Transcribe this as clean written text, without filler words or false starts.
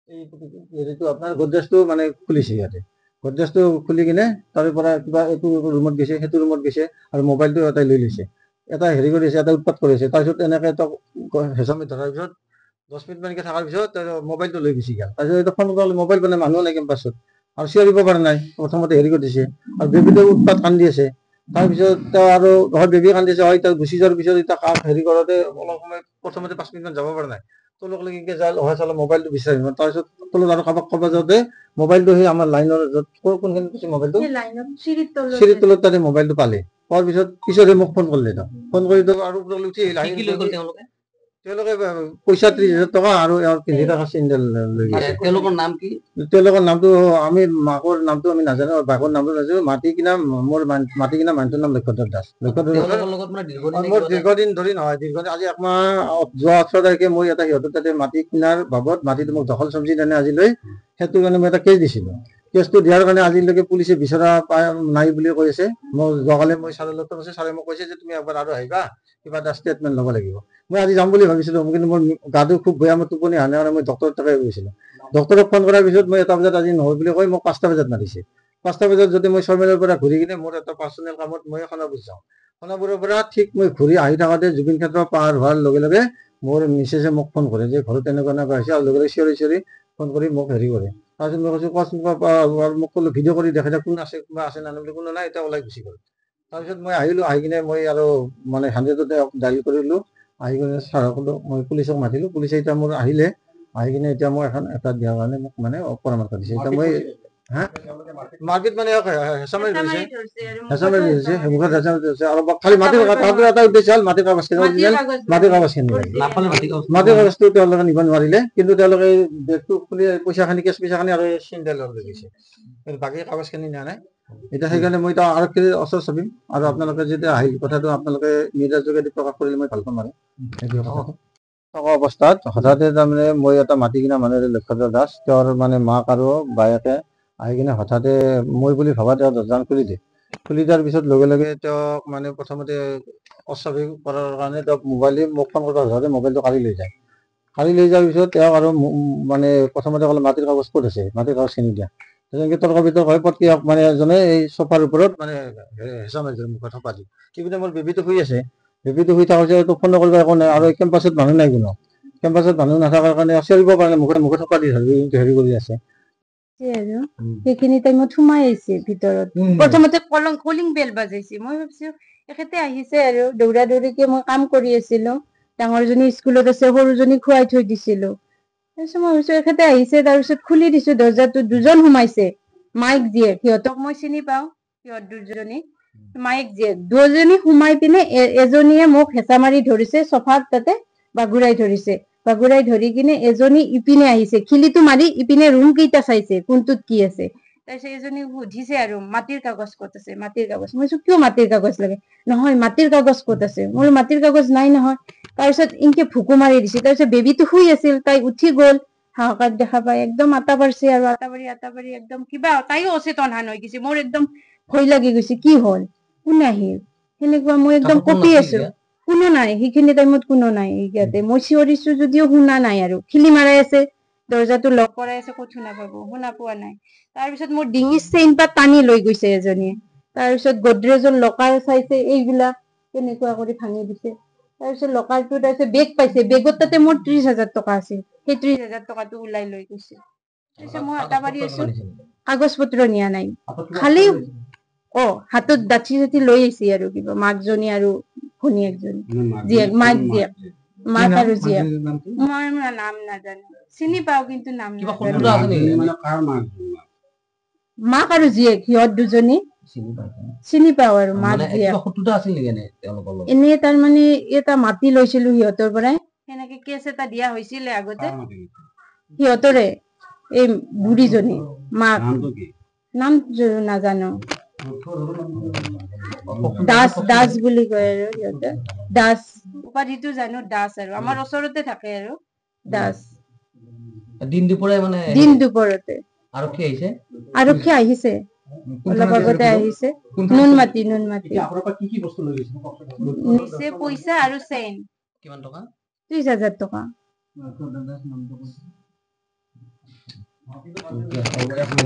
এইটো আপোনাৰ গডৰেজটো মানে খুলিছে ইয়াতে গডৰেজটো খুলি কিনে তাৰে পৰা কিবা এইটো ৰুমত গৈছে সেইটো ৰুমত গৈছে আৰু মোবাইলটো এটাই লৈ লৈছে এটা হেৰি কৰিছে এটা উৎপাত কৰিছে তাৰপিছত এনেকৈ এটা হেঁচামি ধৰাৰ পিছত 10 মিনিট মানকে থকাৰ পিছত মোবাইলটো লৈ গুচি গ'ল তাৰপিছত এটা ফোন কৰিলে মোবাইল মানে মানুহ নাই কেম্পাছত আৰু চিঞৰিব পৰা নাই প্ৰথমতে হেৰি কৰি দিছে আৰু বেবীটো উৎপাত কান্দি আছে তাৰপিছত তেওঁ আৰু হয় বেবী কান্দিছে হয় তেওঁ গুচি যোৱাৰ পিছত এতিয়া কাক হেৰি কৰোঁতে অলপ সময় প্ৰথমতে 5 মিনিটমান যাব পৰা নাই তলক লৈকে যায় অহা চালে মোবাইলটো বিচাৰিম তাৰপিছত তলত আৰু কাৰোবাক ক'ব যাওঁতে মোবাইলটো সেই আমাৰ লাইনৰ য'ত কোনখিনি কৈছে মোবাইলটো চিৰিৰ তলত তাতে মোবাইলটো পালে পোৱাৰ পিছতহে মোক ফোন কৰিলে ফোন কৰি আৰু ওপৰলৈ উঠি আহিল তেওঁলোকে পইচা 30,000 টকা আৰু ইয়াৰ 50 টকা চেণ্ডেল লৈ গৈছে তেওঁলোকৰ নাম কি তেওঁলোকৰ নামটো আমি মাকৰ নামটো আমি নাজানো বাকৰ নামটো নাজানো মাটি কিনা মোৰ মাটি কিনা মানুহটোৰ নাম লক্ষ্যধৰ দাস মোৰ দীৰ্ঘদিন ধৰি নহয় দীৰ্ঘদিন আজি একমাহ যোৱা 18 তাৰিখে মই এটা সিহঁতৰ তাতে মাটি কিনাৰ বাবদ মাটিটো মোক দখল চব্জি দানে আজিলৈ সেইটো কাৰণে মই এটা কেছ দিছিলোঁ কেছটো দিয়াৰ কাৰণে আজিলৈকে পুলিচে বিচৰা নাই বুলি কৈ আছে মই যোৱাকালি মই ছাৰৰ লগত আছে ছাৰে মোক কৈছে যে তুমি একবাৰ আৰু আহিবা কিবা এটা ষ্টেটমেণ্ট ল'ব লাগিব মই আজি যাম বুলি ভাবিছিলোঁ কিন্তু মোৰ গাটো খুব বেয়া মই টোপনি অহা নাই মই ডক্টৰৰ তাতে গৈছিলোঁ ডক্টৰক ফোন কৰাৰ পিছত মই 1 বজাত আজি নহয় বুলি কৈ মোক 5টা বজাত মাতিছে 5টা বজাত যদি মই 6 মাইলৰ পৰা ঘূৰি কিনে মোৰ এটা পাৰ্চনেল কামত মই সোণাপুৰ যাওঁ সোণাপুৰৰ পৰা ঠিক মই ঘূৰি আহি থাকোঁতে জুবিন ক্ষেত্ৰ পাৰ হোৱাৰ লগে লগে মোৰ মিছেছে মোক ফোন কৰে যে ঘৰত এনেকুৱা হৈছে আৰু লগে লগে চিঞৰি ফোন কৰি মোক হেৰি কৰে তাৰপিছত মই কৈছোঁ কোৱাচোন মোক ক'লো ভিডিঅ' কৰি দেখাই কোন আছে কোনোবা আছে নানো বুলি কোনো নাই এতিয়া ওলাই গুচি গ'ল তাৰপিছত মই আহিলোঁ আহি কিনে মই আৰু মানে 100তে ডাইল কৰিলোঁ আহি কিনে ছাৰক ক'লো মই পুলিচক মাতিলোঁ পুলিচে এতিয়া মোৰ আহিলে আহি কিনে এতিয়া মই এখন এটা দিয়াৰ কাৰণে মোক মানে পৰামৰ্শ দিছে এতিয়া মই মাৰপিট মানে হেঁচামাৰি ধৰিছে মুখত হেঁচামাৰি ধৰিছে আৰু খালি মাটিৰ এটা উদ্দেশ্য হ'ল মাটিৰ কাগজখিনি মাটিৰ কাগজখিনি মাটিৰ কাগজটো তেওঁলোকে নিব নোৱাৰিলে কিন্তু তেওঁলোকে বেগটো খুলি পইচাখিনি কেছ পইচাখিনি আৰু চেণ্ডেল লৈ গৈছে বাকী কাগজখিনি নিয়া নাই এতিয়া সেইকাৰণে মই এতিয়া আৰক্ষীৰ ওচৰ চাপিম আৰু আপোনালোকে যেতিয়া আহিল কথাটো আপোনালোকে মিডিয়াৰ যোগেদি প্ৰকাশ কৰিলে মই ভাল পাম আৰু থকা অৱস্থাত হঠাতে তাৰমানে মই এটা মাটি কিনা মানুহ লক্ষ্যধৰ দাস তেওঁৰ মানে মাক আৰু বায়েকে আহি কিনে হঠাতে মই বুলি ভাবা তেওঁ দৰ্জাখন খুলি দিয়ে খুলি দিয়াৰ পিছত লগে লগে তেওঁক মানে প্ৰথমতে অস্বাভাৱিক কৰাৰ কাৰণে তেওঁক মোক ফোন কৰিব হঠাতে মোবাইলটো কাঢ়ি লৈ যায় কাঢ়ি লৈ যোৱাৰ পিছত তেওঁক আৰু মানে প্ৰথমতে ক'লে মাটিৰ কাগজ ক'ত আছে মাটিৰ কাগজখিনি দিয়া তেনেকৈ তৰ্ক বিতৰ্ক হৈ পটকি মানে এজনে এই চোফাৰ ওপৰত মানে হেঁচা মাৰিছে মুখত সোপা দি ইপিনে মোৰ বেবীটো শুই আছে বেবীটো শুই থাকোঁতে তোক ফোন কৰিব একো নাই আৰু কেম্পাছত মানুহ নাই কোনো কেম্পাছত মানুহ নাথাকাৰ কাৰণে চিঞৰিব পৰা নাই মুখত সোপা দি হেৰি কৰি আছে আৰু সেইখিনি টাইমত সোমাই আহিছে ভিতৰত প্ৰথমতে কলিং বেল বাজাইছে মই ভাবিছো এখেতে আহিছে আৰু দৌৰা দৌৰিকে মই কাম কৰি আছিলো ডাঙৰজনী স্কুলত আছে সৰুজনী খুৱাই থৈ দিছিলো তাৰপিছত মই ভাবিছো এখেতে আহিছে তাৰপিছত খুলি দিছো দৰ্জাটো দুজন সোমাইছে মাইক জীয়েক সিহঁতক মই চিনি পাওঁ সিহঁত দুজনী মাইক জীয়েক দুজনী সোমাই পিনে এজনীয়ে মোক হেঁচা মাৰি ধৰিছে চফাত তাতে বাগুৰাই ধৰিছে বাগুৰাই ধৰি কিনে এজনী ইপিনে আহিছে খিলিটো মাৰি ইপিনে ৰুম কেইটা চাইছে কোনটোত কি আছে তাৰপিছত এজনী সুধিছে আৰু মাটিৰ কাগজ ক'ত আছে মাটিৰ কাগজ মই কৈছো কিয় মাটিৰ কাগজ লাগে নহয় মাটিৰ কাগজ ক'ত আছে মোৰ মাটিৰ কাগজ নাই নহয় তাৰপিছত ইনকে ভুকু মাৰি দিছে তাৰপিছত বেবীটো শুই আছিল তাই উঠি গ'ল হাহাকাৰ দেখা পাই একদম আটা পাৰছে আৰু আটা পাৰি একদম কিবা তাইও অচেতন হান হৈ গৈছে মোৰ একদম ভয় লাগি গৈছে কি হ'ল কোন আহিল সেনেকুৱা মই একদম কঁপি আছো কোনো নাই সেইখিনি টাইমত কোনো নাই ইয়াতে মই চিঞৰিছো যদিও শুনা নাই আৰু খিলি মাৰাই আছে দৰ্জাটো লক কৰাই আছে ক'ত শুনা পাব শুনা পোৱা নাই তাৰপিছত মোৰ ডিঙিৰ চেইন পাত টানি লৈ গৈছে এজনীয়ে তাৰপিছত গডৰেজৰ লকাৰ চাইছে এইবিলাক কেনেকুৱা কৰি ভাঙি দিছে তাৰপিছত লকাৰটো তাৰপিছত বেগ পাইছে বেগত তাতে মোৰ 30,000 টকা আছিল সেই 30,000 টকাটো ওলাই লৈ গৈছে তাৰপিছত মই আটা পাৰি আছো কাগজ পত্ৰ নিয়া নাই খালি হাতত দাঠি চাঠি লৈ আহিছে আৰু কিবা মাকজনী আৰু ভনীয়েকজনী জীয়েক মাক জীয়েক মাক আৰু জীয়েক মই নাম নাজানো চিনি পাওঁ কিন্তু নাম মাক আৰু জীয়েক সিহঁত দুজনী চিনি পাওঁ আৰু মাক জীয়েক এনেই তাৰমানে এটা মাটি লৈছিলো সিহঁতৰ পৰাই সেনেকে কেছ এটা দিয়া হৈছিলে আগতে সিহঁতৰে এই বুঢ়ীজনী মাক নাম নাজানো দাস বুলি কয় আৰু সিহঁতে দাস উপাধিটো জানো দাস আৰু আমাৰ ওচৰতে থাকে আৰু দাস দিন দুপৰতে আৰক্ষী আহিছে অলপ আগতে আহিছে নুনমাটি নিচে পইচা আৰু চেইন কিমান টকা 30,000 টকা এক মিনিট।